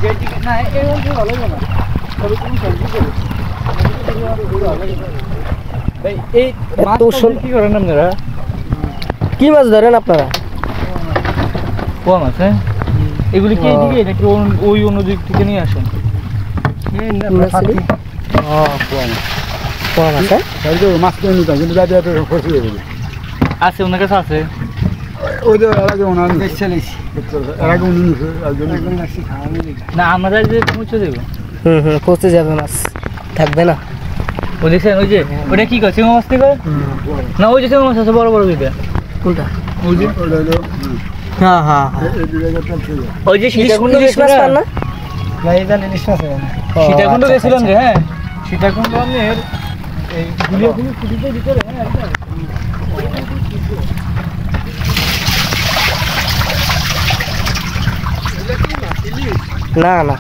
না এরকম কি ভালো না তবে তুমি সবজি করো ভাই এই মাছ কি করেন আপনারা কি মাছ ধরেন আপনারা কোয়া মাছ হ্যাঁ এগুলি কি এইদিকে নাকি ওই অন্য দিক থেকে নিয়ে আসেন কোয়া মাছ মাছ কিনে নিতাম কিন্তু দাদা খরচ হয়ে গেল আছে ওনার কাছে আছে ওদের আগে ওনার না আমরা যে পৌঁছে দেবো পচে যাবে মাছ থাকবে না ও দেখছেন ওই যে ওটা কি করে চিংড়ি মাছ থেকে না ওই যে চিংড়ি মাছ আছে বড় বড় দুইটা কোনটা ওই যে হ্যাঁ হ্যাঁ ওই যে সীতাকুণ্ড ইলিশ মাছ পান না সীতাকুণ্ড গেছিলাম যে হ্যাঁ সীতাকুণ্ড আপনার এই গুলিয়াগুলি ফুটিতে ভিতরে হ্যাঁ না না